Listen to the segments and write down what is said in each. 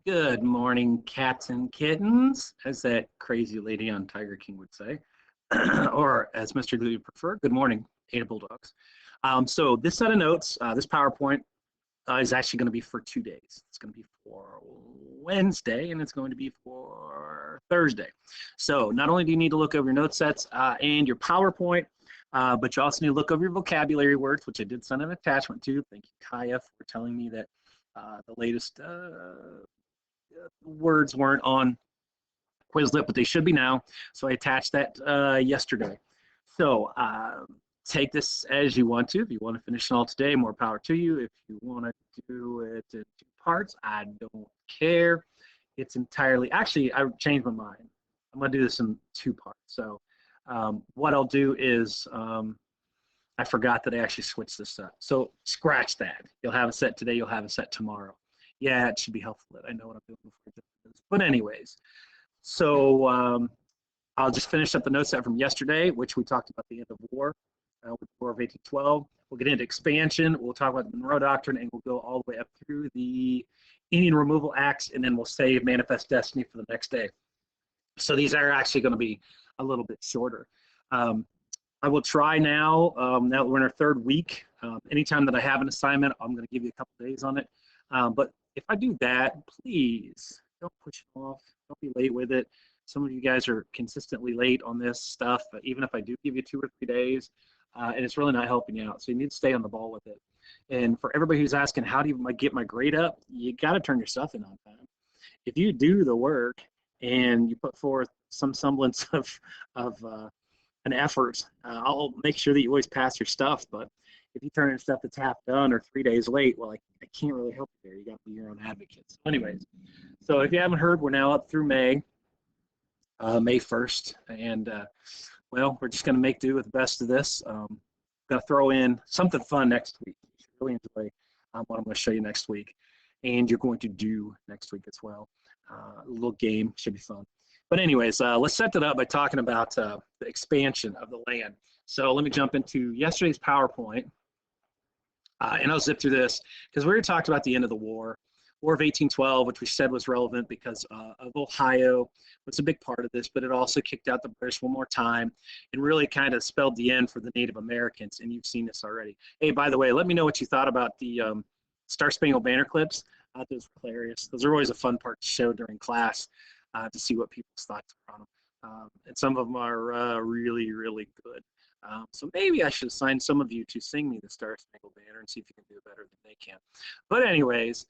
Good morning, cats and kittens, as that crazy lady on Tiger King would say, or as Mr. Glue would prefer, good morning, Ada Bulldogs. So this set of notes, this PowerPoint is actually going to be for 2 days. It's going to be for Wednesday, and it's going to be for Thursday. So not only do you need to look over your note sets and your PowerPoint, but you also need to look over your vocabulary words, which I did send an attachment to. Thank you, Kaya, for telling me that the latest words weren't on Quizlet, but they should be now. So I attached that yesterday. So take this as you want to. If you want to finish it all today, more power to you. If you want to do it in 2 parts, I don't care. It's entirely, actually, I changed my mind. I'm going to do this in 2 parts. So what I'll do is, I forgot that I actually switched this up. So scratch that. You'll have a set today, you'll have a set tomorrow. Yeah, it should be helpful that I know what I'm doing before I do this. But anyways, so I'll just finish up the note set from yesterday, which we talked about the end of war, with the War of 1812. We'll get into expansion. We'll talk about the Monroe Doctrine, and we'll go all the way up through the Indian Removal Acts, and then we'll save Manifest Destiny for the next day. So these are actually going to be a little bit shorter. I will try now, now that we're in our 3rd week, anytime that I have an assignment, I'm going to give you a couple days on it. But if I do that, please don't push it off. Don't be late with it. Some of you guys are consistently late on this stuff, but even if I do give you 2 or 3 days, and it's really not helping you out. So you need to stay on the ball with it. And for everybody who's asking, how do you get my grade up? You got to turn your stuff in on time. If you do the work and you put forth some semblance of an effort, I'll make sure that you always pass your stuff. But if you turn in stuff that's half done or 3 days late, well, I can't really help you there. You got to be your own advocate. So anyways, so if you haven't heard, we're now up through May 1st. And, well, we're just going to make do with the best of this. Going to throw in something fun next week. You should really enjoy what I'm going to show you next week. And you're going to do next week as well. A little game, should be fun. But anyways, let's set that up by talking about the expansion of the land. So let me jump into yesterday's PowerPoint. And I'll zip through this because we already talked about the end of the War of 1812, which we said was relevant because of Ohio was a big part of this, but it also kicked out the British one more time and really kind of spelled the end for the Native Americans. And you've seen this already. Hey, by the way, let me know what you thought about the Star Spangled Banner clips. Those were hilarious. Those are always a fun part to show during class to see what people's thoughts are on them. And some of them are really, really good. So maybe I should assign some of you to sing me the Star Spangled Banner and see if you can do it better than they can. But anyways,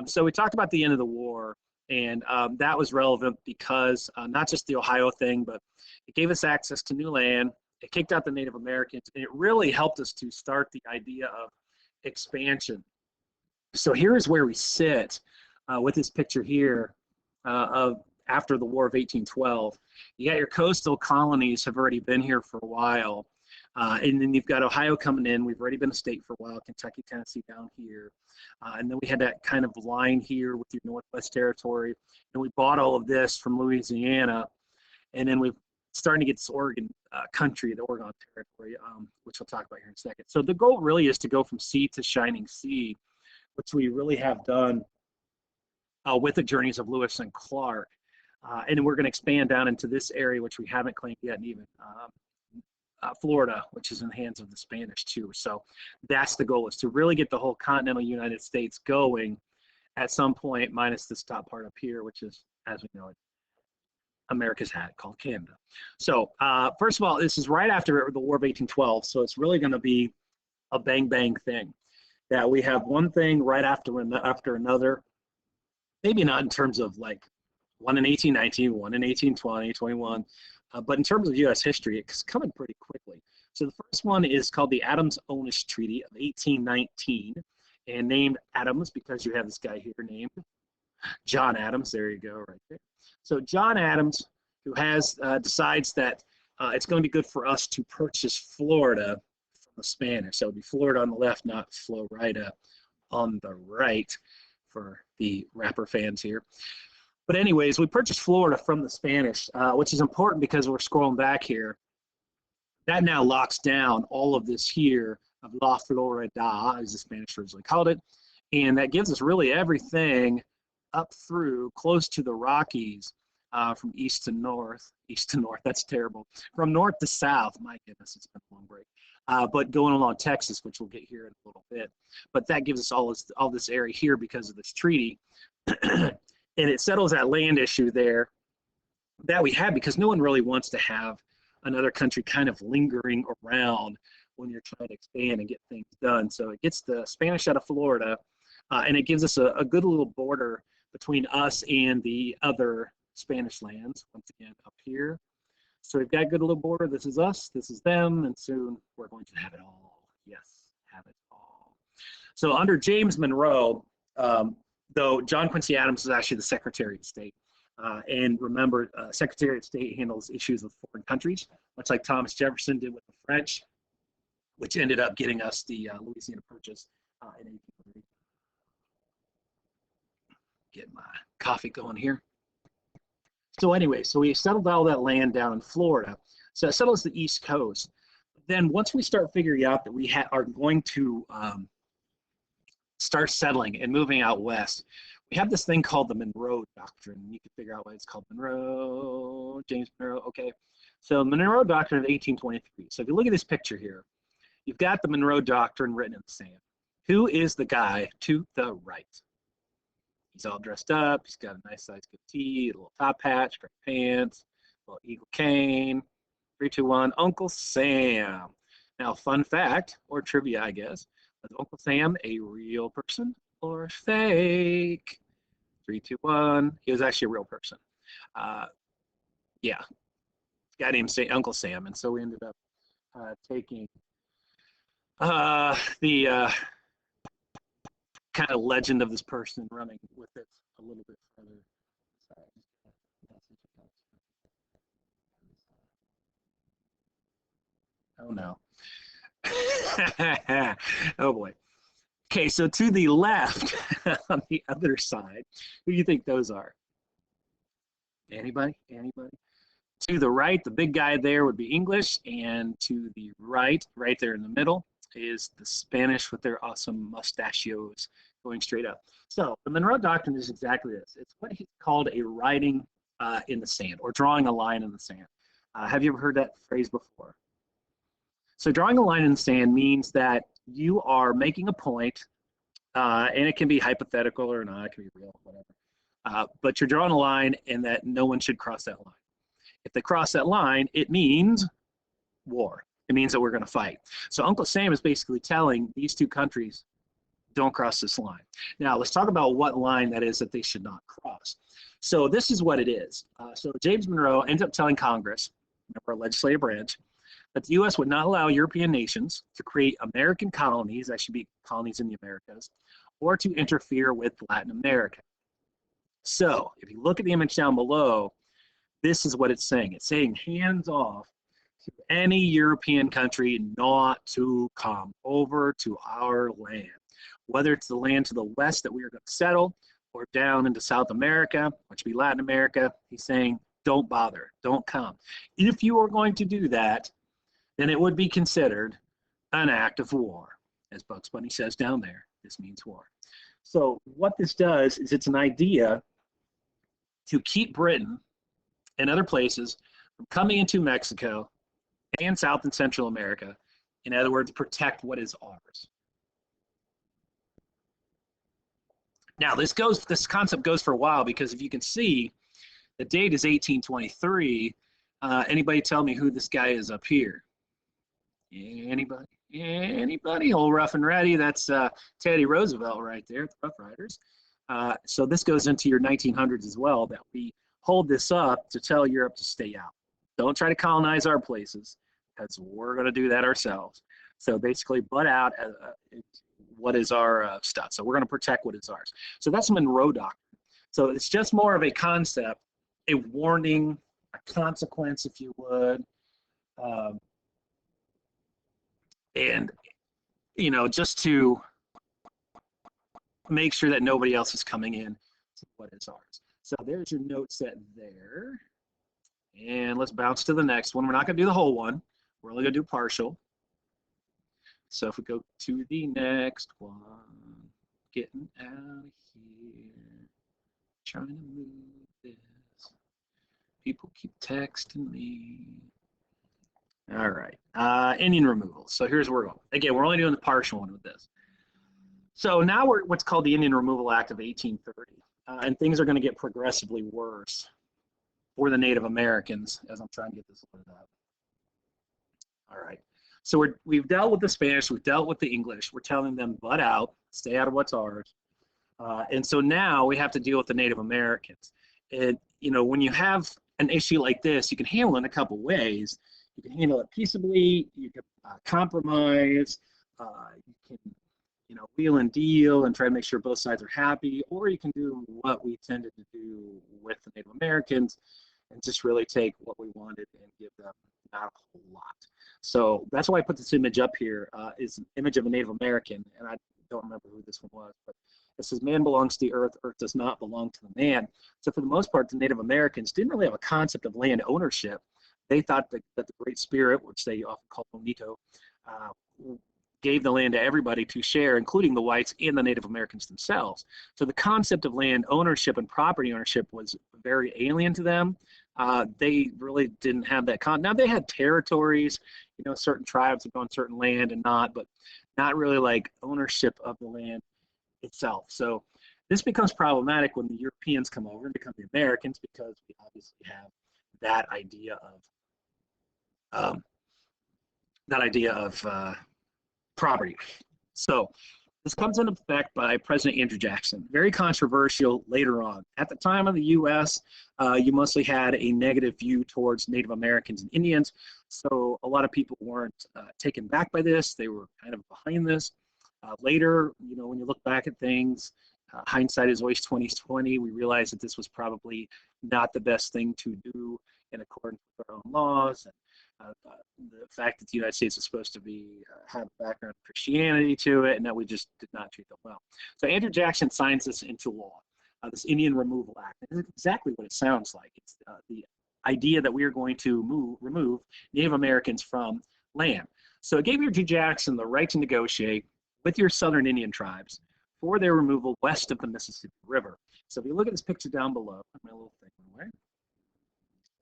so we talked about the end of the war, and that was relevant because not just the Ohio thing, but it gave us access to new land. It kicked out the Native Americans, and it really helped us to start the idea of expansion. So here is where we sit with this picture here of after the War of 1812. You got your coastal colonies have already been here for a while. And then you've got Ohio coming in. We've already been a state for a while, Kentucky, Tennessee down here. And then we had that kind of line here with your Northwest Territory. And we bought all of this from Louisiana. And then we're starting to get this Oregon country, the Oregon Territory, which we'll talk about here in a second. So the goal really is to go from sea to shining sea, which we really have done with the journeys of Lewis and Clark. And we're going to expand down into this area, which we haven't claimed yet, and even Florida, which is in the hands of the Spanish too. So that's the goal, is to really get the whole continental United States going at some point, minus this top part up here, which is, as we know it, America's hat, called Canada. So first of all, this is right after the War of 1812, so it's really going to be a bang thing, that we have one thing right after another, maybe not in terms of like one in 1819, one in 1820, 21, but in terms of U.S. history, it's coming pretty quickly. So the first one is called the Adams-Onis Treaty of 1819, and named Adams because you have this guy here named John Adams. There you go, right there. So John Adams, who has decides that it's going to be good for us to purchase Florida from the Spanish. So it would be Florida on the left, not Florida on the right, for the rapper fans here. But anyways, we purchased Florida from the Spanish, which is important because we're scrolling back here. That now locks down all of this here of La Florida, as the Spanish originally called it. And that gives us really everything up through close to the Rockies, from east to north, that's terrible. From north to south, my goodness, it's been a long break. But going along Texas, which we'll get here in a little bit. But that gives us all this area here because of this treaty. And it settles that land issue there that we have, because no one really wants to have another country kind of lingering around when you're trying to expand and get things done. So it gets the Spanish out of Florida, and it gives us a good little border between us and the other Spanish lands, once again, up here. So we've got a good little border. This is us, this is them, and soon we're going to have it all. Yes, have it all. So under James Monroe, though, John Quincy Adams is actually the Secretary of State. And remember, Secretary of State handles issues with foreign countries, much like Thomas Jefferson did with the French, which ended up getting us the Louisiana Purchase in 1830. Get my coffee going here. So anyway, so we settled all that land down in Florida. So it settles the East Coast. Then once we start figuring out that we are going to start settling and moving out west, we have this thing called the Monroe Doctrine. You can figure out why it's called Monroe, James Monroe, okay. So Monroe Doctrine of 1823. So if you look at this picture here, you've got the Monroe Doctrine written in the sand. Who is the guy to the right? He's all dressed up. He's got a nice sized goatee, a little top hat, striped pants, a little eagle cane. 3, 2, 1, Uncle Sam. Now, fun fact, or trivia, I guess, is Uncle Sam a real person or fake? 3, 2, 1. He was actually a real person. Yeah, guy named Uncle Sam, and so we ended up taking the kind of legend of this person, running with it a little bit further. Oh no. Oh boy. Okay, so to the left, on the other side, who do you think those are? Anybody? Anybody? To the right, the big guy there would be English, and to the right, right there in the middle, is the Spanish with their awesome mustachios going straight up. So the Monroe Doctrine is exactly this. It's what he's called a writing in the sand, or drawing a line in the sand. Have you ever heard that phrase before? So drawing a line in the sand means that you are making a point, and it can be hypothetical or not, it can be real, whatever. But you're drawing a line, and that no one should cross that line. If they cross that line, it means war. It means that we're going to fight. So Uncle Sam is basically telling these two countries, don't cross this line. Now, let's talk about what line that is that they should not cross. So this is what it is. So James Monroe ends up telling Congress, our legislative branch, that the U.S. would not allow European nations to create American colonies, that should be colonies in the Americas, or to interfere with Latin America. So if you look at the image down below, this is what it's saying. It's saying hands off to any European country not to come over to our land, whether it's the land to the west that we are going to settle or down into South America, which would be Latin America. He's saying, don't bother, don't come. If you are going to do that, then it would be considered an act of war. As Bugs Bunny says down there, this means war. So what this does is it's an idea to keep Britain and other places from coming into Mexico and South and Central America. In other words, protect what is ours. Now, this concept goes for a while, because if you can see, the date is 1823. Anybody tell me who this guy is up here? Anybody? Anybody? Old Rough and Ready. That's Teddy Roosevelt right there, the Rough Riders. So this goes into your 1900s as well, that we hold this up to tell Europe to stay out. Don't try to colonize our places, because we're going to do that ourselves. So basically, butt out what is our stuff. So we're going to protect what is ours. So that's Monroe Doctrine. So it's just more of a concept, a warning, a consequence, if you would. And, you know, just to make sure that nobody else is coming in to what is ours. So there's your note set there. And let's bounce to the next one. We're not going to do the whole one. We're only going to do partial. So if we go to the next one, getting out of here. Trying to move this. People keep texting me. All right. Indian removal. So here's where we're going. Again, we're only doing the partial one with this. So now we're what's called the Indian Removal Act of 1830. And things are going to get progressively worse for the Native Americans as I'm trying to get this loaded up. All right. So we've dealt with the Spanish, we've dealt with the English. We're telling them, butt out, stay out of what's ours. And so now we have to deal with the Native Americans. And, you know, when you have an issue like this, you can handle it in a couple ways. You can handle it peaceably, you can compromise, you can, you know, wheel and deal and try to make sure both sides are happy, or you can do what we tended to do with the Native Americans and just really take what we wanted and give them not a whole lot. So that's why I put this image up here, is an image of a Native American, and I don't remember who this one was, but it says, man belongs to the earth, earth does not belong to the man. So for the most part, the Native Americans didn't really have a concept of land ownership. They thought that the Great Spirit, which they often call Bonito, gave the land to everybody to share, including the whites and the Native Americans themselves. So the concept of land ownership and property ownership was very alien to them. They really didn't have that now they had territories, you know, certain tribes would go on certain land and not, but not really like ownership of the land itself. So this becomes problematic when the Europeans come over and become the Americans, because we obviously have that idea of property. So this comes into effect by President Andrew Jackson. Very controversial later on. At the time of the U.S., you mostly had a negative view towards Native Americans and Indians. So a lot of people weren't taken back by this. They were kind of behind this. Later, you know, when you look back at things, hindsight is always 20/20. We realized that this was probably not the best thing to do in accordance with our own laws. And the fact that the United States is supposed to be have a background of Christianity to it, and that we just did not treat them well. So Andrew Jackson signs this into law, this Indian Removal Act. And it's exactly what it sounds like. It's the idea that we are going to remove Native Americans from land. So it gave Andrew Jackson the right to negotiate with your southern Indian tribes for their removal west of the Mississippi River. So if you look at this picture down below, my little thing away.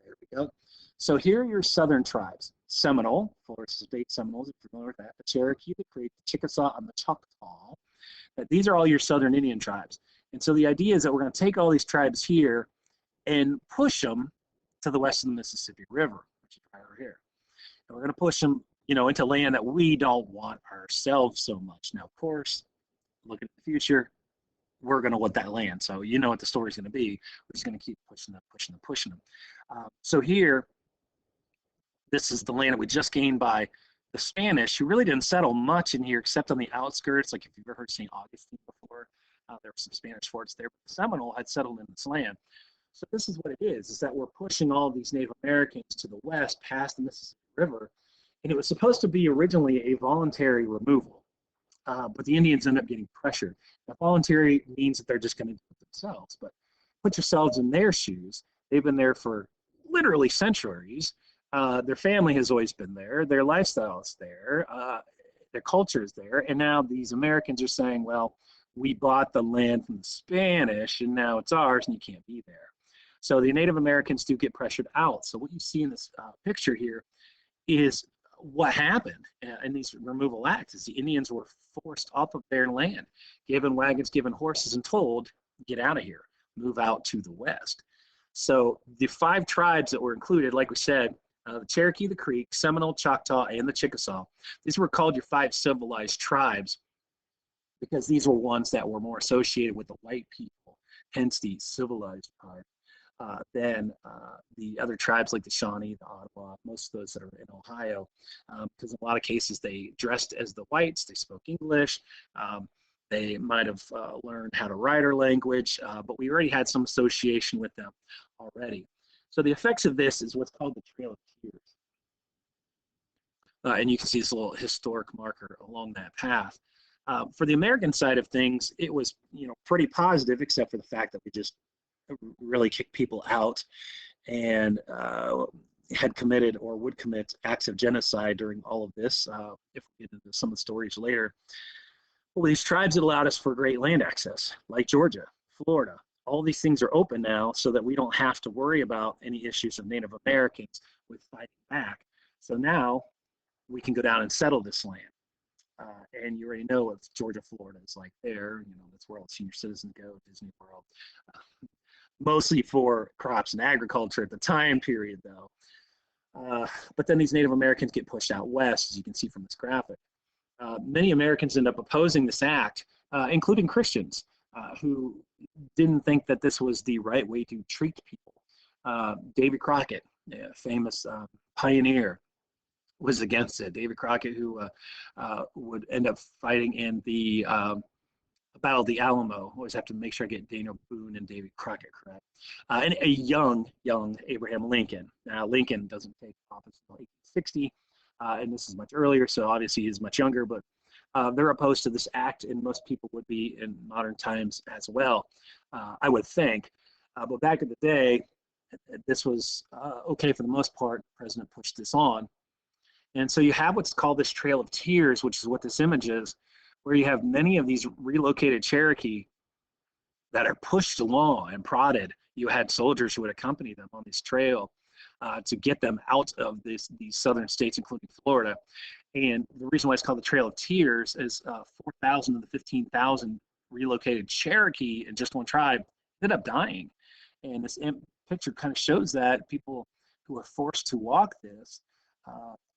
There we go. So here are your southern tribes: Seminole, Florida State Seminoles, if you're familiar with that, the Cherokee, the Creek, the Chickasaw, and the Choctaw. These are all your southern Indian tribes. And so the idea is that we're going to take all these tribes here and push them to the west of the Mississippi River, which is right over here. And we're going to push them, you know, into land that we don't want ourselves so much. Now, of course, looking at the future, we're going to want that land. So you know what the story's going to be. We're just going to keep pushing them, pushing them, pushing them. So here, this is the land that we just gained by the Spanish, who really didn't settle much in here except on the outskirts. Like if you've ever heard St. Augustine before, there were some Spanish forts there, but the Seminole had settled in this land. So this is what it is that we're pushing all of these Native Americans to the west past the Mississippi River. And it was supposed to be originally a voluntary removal, but the Indians end up getting pressured. Now, voluntary means that they're just going to do it themselves, but put yourselves in their shoes. They've been there for literally centuries. Their family has always been there. Their lifestyle is there. Their culture is there. And now these Americans are saying, well, we bought the land from the Spanish, and now it's ours, and you can't be there. So the Native Americans do get pressured out. So what you see in this picture here is what happened in these removal acts. Is the Indians were forced off of their land, given wagons, given horses, and told, get out of here, move out to the west. So the 5 tribes that were included, like we said, the Cherokee, the Creek, Seminole, Choctaw, and the Chickasaw, these were called your 5 civilized tribes because these were ones that were more associated with the white people, hence the civilized tribe, than the other tribes like the Shawnee, the Ottawa, most of those that are in Ohio, because in a lot of cases they dressed as the whites, they spoke English, they might have learned how to write our language, but we already had some association with them already. So the effects of this is what's called the Trail of Tears. And you can see this little historic marker along that path. For the American side of things, it was, you know, pretty positive, except for the fact that we just really kicked people out and had committed or would commit acts of genocide during all of this, if we get into some of the stories later. Well, these tribes allowed us for great land access, like Georgia, Florida, all these things are open now so that we don't have to worry about any issues of Native Americans with fighting back. So now we can go down and settle this land. And you already know what Georgia, Florida is like there. You know, that's where all senior citizens go, Disney World. Mostly for crops and agriculture at the time period, though. But then these Native Americans get pushed out west, as you can see from this graphic. Many Americans end up opposing this act, including Christians, who didn't think that this was the right way to treat people. David Crockett, a famous pioneer, was against it. David Crockett, who would end up fighting in the Battle of the Alamo. Always have to make sure I get Daniel Boone and David Crockett correct. And a young Abraham Lincoln. Now, Lincoln doesn't take office until 1860, and this is much earlier, so obviously he's much younger, but they're opposed to this act, and most people would be in modern times as well, I would think. But back in the day, this was okay for the most part. The president pushed this on. And so you have what's called this Trail of Tears, which is what this image is, where you have many of these relocated Cherokee that are pushed along and prodded. You had soldiers who would accompany them on this trail to get them out of these southern states, including Florida. And the reason why it's called the Trail of Tears is 4,000 of the 15,000 relocated Cherokee in just one tribe ended up dying. And this picture kind of shows that people who are forced to walk this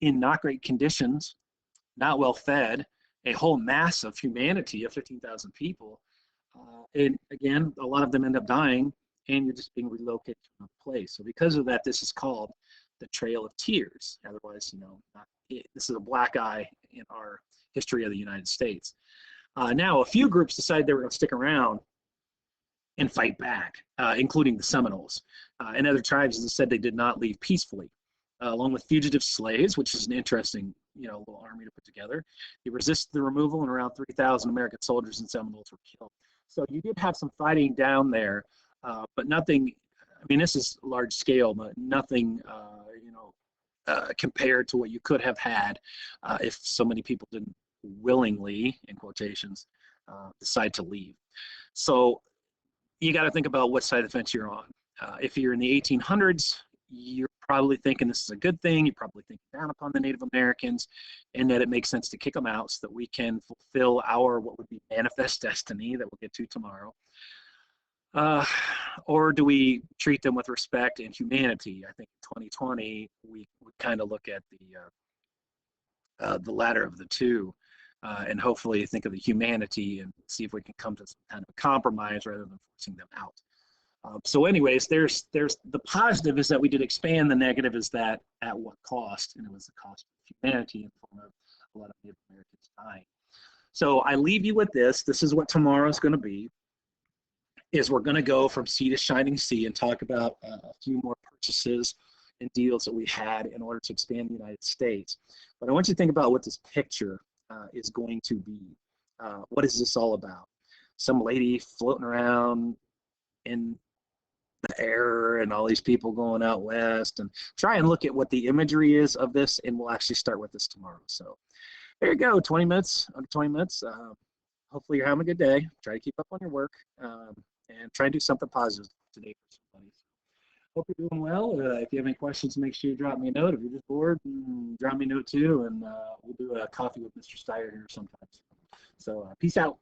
in not great conditions, not well fed, a whole mass of humanity of 15,000 people. And again, a lot of them end up dying, and you're just being relocated to another place. So because of that, this is called the Trail of Tears. Otherwise, you know, this is a black eye in our history of the United States. Now, a few groups decided they were going to stick around and fight back, including the Seminoles. And other tribes, as I said, they did not leave peacefully. Along with fugitive slaves, which is an interesting, you know, little army to put together. They resisted the removal, and around 3,000 American soldiers and Seminoles were killed. So you did have some fighting down there, but nothing. I mean, this is large scale, but nothing, you know, compared to what you could have had if so many people didn't willingly, in quotations, decide to leave. So you got to think about what side of the fence you're on. If you're in the 1800s, you're probably thinking this is a good thing. You're probably thinking down upon the Native Americans, and that it makes sense to kick them out so that we can fulfill our what would be manifest destiny that we'll get to tomorrow. Or do we treat them with respect and humanity? I think in 2020 we would kind of look at the latter of the two, and hopefully think of the humanity and see if we can come to some kind of a compromise rather than forcing them out. So anyways, there's the positive is that we did expand. The negative is that at what cost? And it was the cost of humanity in the form of a lot of Native Americans dying. So I leave you with this. This is what tomorrow's going to be, is we're going to go from sea to shining sea and talk about a few more purchases and deals that we had in order to expand the United States. But I want you to think about what this picture is going to be. What is this all about? Some lady floating around in the air and all these people going out west, and try and look at what the imagery is of this, and we'll actually start with this tomorrow. So there you go, 20 minutes, under 20 minutes. Hopefully you're having a good day. Try to keep up on your work, and try and do something positive today for somebody. Hope you're doing well. If you have any questions, make sure you drop me a note. If you're just bored, drop me a note too, and we'll do a coffee with Mr. Steyer here sometimes. So peace out.